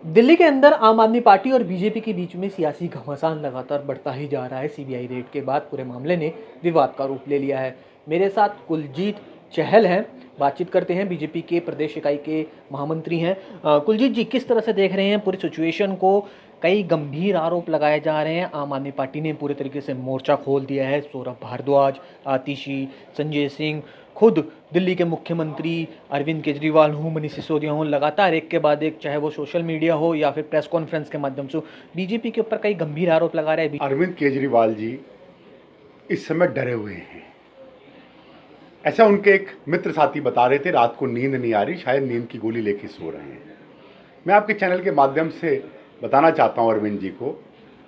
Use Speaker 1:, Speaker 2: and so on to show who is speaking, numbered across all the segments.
Speaker 1: दिल्ली के अंदर आम आदमी पार्टी और बीजेपी के बीच में सियासी घमासान लगातार बढ़ता ही जा रहा है। सीबीआई रेड के बाद पूरे मामले ने विवाद का रूप ले लिया है। मेरे साथ कुलजीत चहल हैं, बातचीत करते हैं। बीजेपी के प्रदेश इकाई के महामंत्री हैं। कुलजीत जी, किस तरह से देख रहे हैं पूरी सिचुएशन को? कई गंभीर आरोप लगाए जा रहे हैं। आम आदमी पार्टी ने पूरे तरीके से मोर्चा खोल दिया है। सौरभ भारद्वाज, आतिशी, संजय सिंह, खुद दिल्ली के मुख्यमंत्री अरविंद केजरीवाल हूँ, मनीष सिसोदिया हूँ, लगातार एक के बाद एक, चाहे वो सोशल मीडिया हो या फिर प्रेस कॉन्फ्रेंस के माध्यम से, बीजेपी के ऊपर कई गंभीर आरोप लगा रहे हैं।
Speaker 2: अरविंद केजरीवाल जी इस समय डरे हुए हैं। ऐसा उनके एक मित्र साथी बता रहे थे, रात को नींद नहीं आ रही, शायद नींद की गोली लेके सो रहे हैं। मैं आपके चैनल के माध्यम से बताना चाहता हूं अरविंद जी को,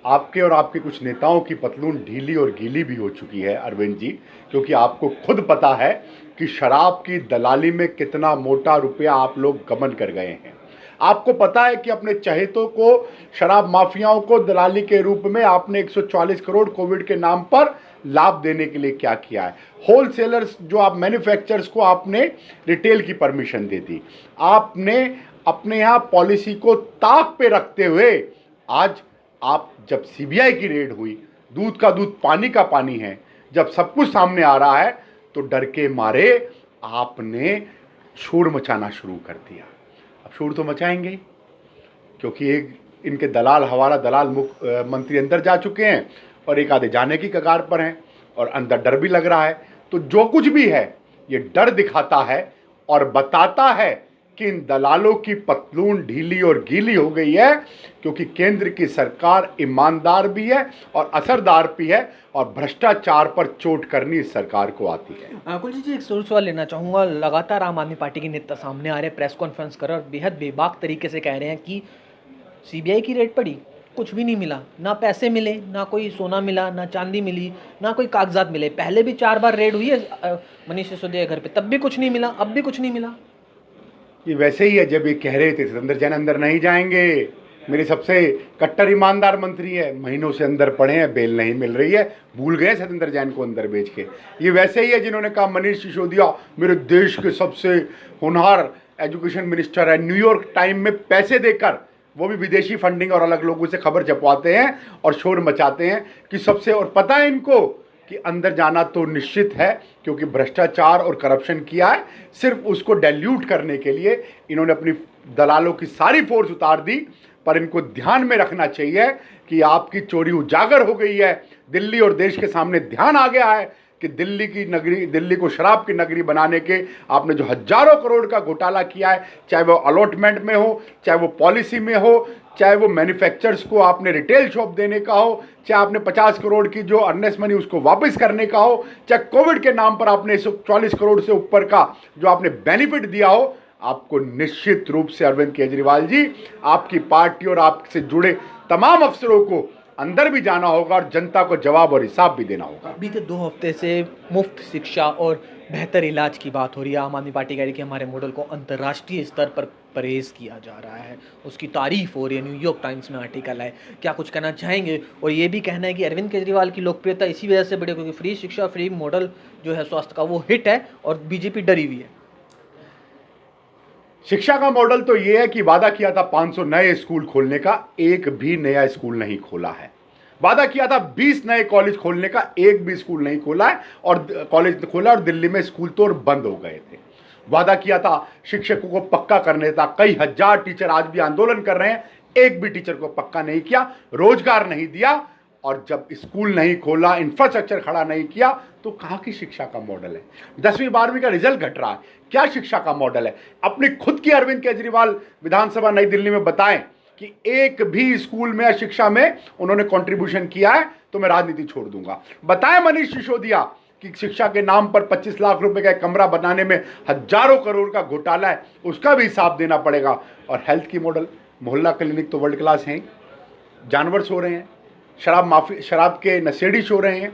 Speaker 2: आपके और आपके कुछ नेताओं की पतलून ढीली और गीली भी हो चुकी है अरविंद जी, क्योंकि आपको खुद पता है कि शराब की दलाली में कितना मोटा रुपया आप लोग गबन कर गए हैं। आपको पता है कि अपने चहेतों को, शराब माफियाओं को दलाली के रूप में आपने 140 करोड़ कोविड के नाम पर लाभ देने के लिए क्या किया है। होलसेलर्स, जो आप मैन्युफैक्चरर्स को आपने रिटेल की परमिशन दे दी। आपने अपने यहाँ पॉलिसी को ताक पे रखते हुए आज आप, जब सीबीआई की रेड हुई, दूध का दूध पानी का पानी है, जब सब कुछ सामने आ रहा है, तो डर के मारे आपने शोर मचाना शुरू कर दिया। अब शोर तो मचाएंगे, क्योंकि एक इनके दलाल, हवाला दलाल मंत्री अंदर जा चुके हैं और एक आधे जाने की कगार पर हैं, और अंदर डर भी लग रहा है। तो जो कुछ भी है, ये डर दिखाता है और बताता है कि इन दलालों की पतलून ढीली और गीली हो गई है, क्योंकि केंद्र की सरकार ईमानदार भी है और असरदार भी है, और भ्रष्टाचार पर चोट करनी इस सरकार को आती है।
Speaker 1: कुलजीत जी, एक सवाल लेना चाहूँगा। लगातार आम आदमी पार्टी के नेता सामने आ रहे, प्रेस कॉन्फ्रेंस कर और बेहद बेबाक तरीके से कह रहे हैं कि सीबीआई की रेड पड़ी, कुछ भी नहीं मिला, ना पैसे मिले, ना कोई सोना मिला, ना चांदी मिली, ना कोई कागजात मिले। पहले भी 4 बार रेड हुई है मनीष सिसोदिया के घर पे, तब भी कुछ नहीं मिला, अब भी कुछ नहीं मिला।
Speaker 2: ये वैसे ही है, जब ये कह रहे थे सतेंद्र जैन अंदर नहीं जाएंगे, मेरे सबसे कट्टर ईमानदार मंत्री है, महीनों से अंदर पड़े हैं, बेल नहीं मिल रही है, भूल गए सतेंद्र जैन को अंदर भेज के। ये वैसे ही है जिन्होंने कहा मनीष सिसोदिया मेरे देश के सबसे होनहार एजुकेशन मिनिस्टर है, न्यूयॉर्क टाइम में पैसे देकर, वो भी विदेशी फंडिंग और अलग लोगों से खबर छपवाते हैं और शोर मचाते हैं कि सबसे, और पता है इनको कि अंदर जाना तो निश्चित है, क्योंकि भ्रष्टाचार और करप्शन किया है। सिर्फ उसको डाइल्यूट करने के लिए इन्होंने अपनी दलालों की सारी फोर्स उतार दी। पर इनको ध्यान में रखना चाहिए कि आपकी चोरी उजागर हो गई है, दिल्ली और देश के सामने ध्यान आ गया है कि दिल्ली की नगरी, दिल्ली को शराब की नगरी बनाने के आपने जो हजारों करोड़ का घोटाला किया है, चाहे वो अलॉटमेंट में हो, चाहे वो पॉलिसी में हो, चाहे वो मैन्युफैक्चरर्स को आपने रिटेल शॉप देने का हो, चाहे आपने 50 करोड़ की जो अर्नेस्ट मनी उसको वापस करने का हो, चाहे कोविड के नाम पर आपने 140 करोड़ से ऊपर का जो आपने बेनिफिट दिया हो, आपको निश्चित रूप से अरविंद केजरीवाल जी, आपकी पार्टी और आपसे जुड़े तमाम अफसरों को अंदर भी जाना होगा और जनता को जवाब और हिसाब भी देना होगा।
Speaker 1: बीते 2 हफ्ते से मुफ्त शिक्षा और बेहतर इलाज की बात हो रही है। आम आदमी पार्टी कह रही है कि हमारे मॉडल को अंतर्राष्ट्रीय स्तर पर परेज किया जा रहा है, उसकी तारीफ हो रही है, न्यूयॉर्क टाइम्स में आर्टिकल है। क्या कुछ कहना चाहेंगे? और ये भी कहना है कि अरविंद केजरीवाल की लोकप्रियता इसी वजह से बढ़ी, क्योंकि फ्री शिक्षा, फ्री मॉडल जो है स्वास्थ्य का, वो हिट है और बीजेपी डरी हुई है।
Speaker 2: शिक्षा का मॉडल तो यह है कि वादा किया था 500 नए स्कूल खोलने का, एक भी नया स्कूल नहीं खोला है। वादा किया था 20 नए कॉलेज खोलने का, एक भी स्कूल नहीं खोला है, और कॉलेज खोला और दिल्ली में स्कूल तो बंद हो गए थे। वादा किया था शिक्षकों को पक्का करने का, कई हजार टीचर आज भी आंदोलन कर रहे हैं, एक भी टीचर को पक्का नहीं किया, रोजगार नहीं दिया, और जब स्कूल नहीं खोला, इंफ्रास्ट्रक्चर खड़ा नहीं किया, तो कहाँ की शिक्षा का मॉडल है? 10वीं 12वीं का रिजल्ट घट रहा है, क्या शिक्षा का मॉडल है? अपनी खुद की अरविंद केजरीवाल विधानसभा नई दिल्ली में बताएं कि एक भी स्कूल में या शिक्षा में उन्होंने कंट्रीब्यूशन किया है, तो मैं राजनीति छोड़ दूंगा। बताएं मनीष सिसोदिया कि शिक्षा के नाम पर 25 लाख रुपए का कमरा बनाने में हजारों करोड़ का घोटाला है, उसका भी हिसाब देना पड़ेगा। और हेल्थ की मॉडल, मोहल्ला क्लिनिक तो वर्ल्ड क्लास हैं, जानवर सो रहे हैं, शराब के नशेड़ी सो रहे हैं,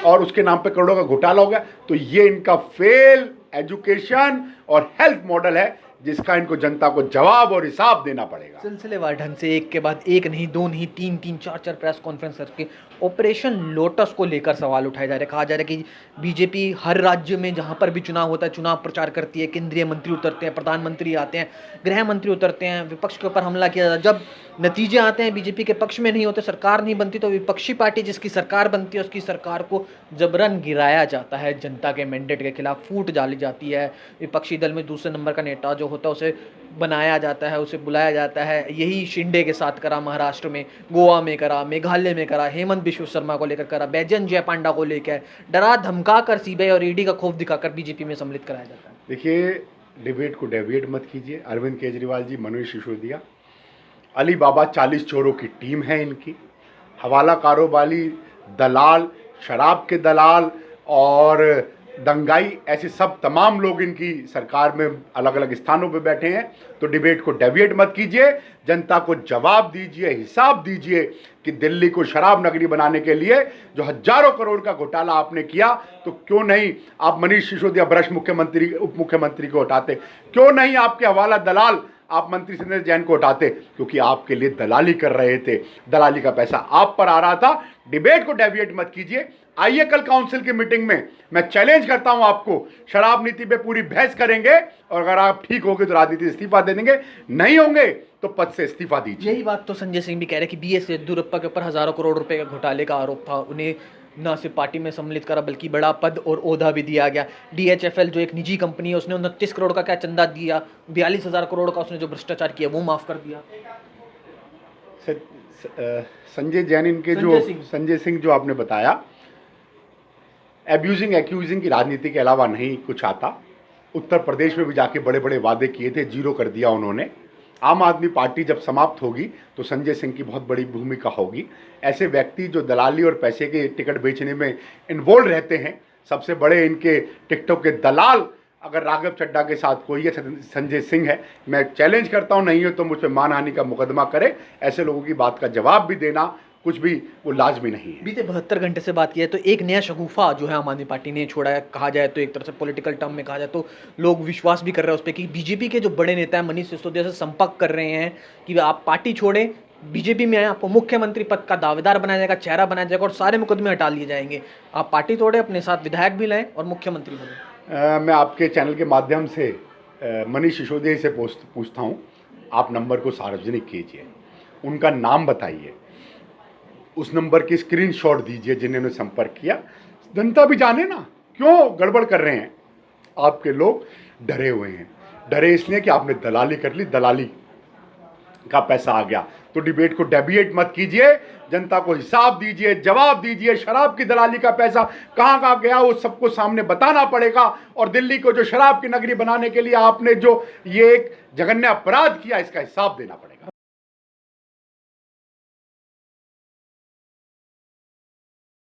Speaker 2: और उसके नाम पे करोड़ों का घोटाला हो गया। तो ये इनका फेल एजुकेशन और हेल्थ मॉडल है, जिसका इनको जनता को जवाब और हिसाब देना पड़ेगा।
Speaker 1: सिलसिलेवार ढंग से एक के बाद एक नहीं, दो नहीं, तीन तीन, चार चार प्रेस कॉन्फ्रेंस करके ऑपरेशन लोटस को लेकर सवाल उठाए जा रहे हैं। कहा जा रहा है कि बीजेपी हर राज्य में जहां पर भी चुनाव होता है चुनाव प्रचार करती है, केंद्रीय मंत्री उतरते हैं, प्रधानमंत्री आते हैं, गृह मंत्री उतरते हैं, विपक्ष के ऊपर हमला किया जाता है। जब नतीजे आते हैं बीजेपी के पक्ष में नहीं होते, सरकार नहीं बनती, तो विपक्षी पार्टी जिसकी सरकार बनती है उसकी सरकार को जबरन गिराया जाता है, जनता के मैंडेट के खिलाफ फूट डाली जाती है। विपक्षी दल में दूसरे नंबर का नेता जो होता है उसे बनाया जाता है, उसे बुलाया जाता है। यही शिंदे के साथ करा महाराष्ट्र में, गोवा में करा, मेघालय में करा, हेमंत बिश्व शर्मा को लेकर करा, बैजन जय पांडा को लेकर डरा धमका कर सीबीआई और ईडी का खौफ दिखाकर बीजेपी में सम्मिलित कराया जाता है।
Speaker 2: देखिए, डिबेट को डेविएट मत कीजिए। अरविंद केजरीवाल जी, मनोज सिसोदिया, अली बाबा 40 चोरों की टीम है इनकी। हवाला कारोबारी, दलाल, शराब के दलाल और दंगाई, ऐसे सब तमाम लोग इनकी सरकार में अलग अलग स्थानों पे बैठे हैं। तो डिबेट को डेविएट मत कीजिए, जनता को जवाब दीजिए, हिसाब दीजिए कि दिल्ली को शराब नगरी बनाने के लिए जो हजारों करोड़ का घोटाला आपने किया, तो क्यों नहीं आप मनीष सिसोदिया भ्रष्ट मुख्यमंत्री, उप मुख्यमंत्री को हटाते? क्यों नहीं आपके हवाला दलाल आप मंत्री संजय जैन को हटाते? क्योंकि आपके लिए दलाली कर रहे थे, दलाली का पैसा आप पर आ रहा था। डिबेट को डेविएट मत कीजिए। आइए कल काउंसिल की मीटिंग में, मैं चैलेंज करता हूं आपको, शराब नीति पे पूरी बहस करेंगे और अगर आप ठीक होंगे तो राजनीति से इस्तीफा दे देंगे, नहीं होंगे तो पद से इस्तीफा दीजिए।
Speaker 1: यही बात तो संजय सिंह भी कह रहे कि बीएस येदियुरप्पा के ऊपर हजारों करोड़ रुपए का घोटाले का आरोप था, उन्हें न सिर्फ पार्टी में सम्मिलित करा बल्कि बड़ा पद और ओहदा भी दिया गया। डीएचएफएल जो एक निजी कंपनी है उसने 29 करोड़ का क्या चंदा दिया, 42,000 करोड़ का उसने जो भ्रष्टाचार किया वो माफ कर दिया।
Speaker 2: संजय जैन इनके जो संजय सिंह जो आपने बताया, एब्यूजिंग एक्यूजिंग की राजनीति के अलावा नहीं कुछ आता। उत्तर प्रदेश में भी जाके बड़े बड़े वादे किए थे, जीरो कर दिया उन्होंने। आम आदमी पार्टी जब समाप्त होगी तो संजय सिंह की बहुत बड़ी भूमिका होगी। ऐसे व्यक्ति जो दलाली और पैसे के टिकट बेचने में इन्वॉल्व रहते हैं, सबसे बड़े इनके टिकटॉक के दलाल अगर राघव चड्ढा के साथ कोई है, संजय सिंह है। मैं चैलेंज करता हूं, नहीं हो तो मुझ पर मानहानि का मुकदमा करे। ऐसे लोगों की बात का जवाब भी देना कुछ भी वो लाजमी नहीं है।
Speaker 1: बीते 72 घंटे से बात की है तो एक नया शगुफा जो है आम आदमी पार्टी ने छोड़ा है, कहा जाए तो एक तरह से पॉलिटिकल टर्म में कहा जाए तो लोग विश्वास भी कर रहे हैं उस पर कि बीजेपी के जो बड़े नेता हैं मनीष सिसोदिया से संपर्क कर रहे हैं कि आप पार्टी छोड़ें, बीजेपी में आए, आपको मुख्यमंत्री पद का दावेदार बनाया जाएगा, चेहरा बनाया जाएगा और सारे मुकदमे हटा लिए जाएंगे। आप पार्टी तोड़े, अपने साथ विधायक भी लाएं और मुख्यमंत्री बने।
Speaker 2: मैं आपके चैनल के माध्यम से मनीष सिसोदिया से पूछता हूँ, आप नंबर को सार्वजनिक कीजिए, उनका नाम बताइए, उस नंबर की स्क्रीनशॉट दीजिए जिन्होंने संपर्क किया, जनता भी जाने ना क्यों गड़बड़ कर रहे हैं। आपके लोग डरे हुए हैं, डरे इसलिए कि आपने दलाली कर ली, दलाली का पैसा आ गया। तो डिबेट को डेविएट मत कीजिए, जनता को हिसाब दीजिए, जवाब दीजिए। शराब की दलाली का पैसा कहाँ कहाँ गया वो सबको सामने बताना पड़ेगा। और दिल्ली को जो शराब की नगरी बनाने के लिए आपने जो ये एक जघन्य अपराध किया, इसका हिसाब देना पड़ेगा।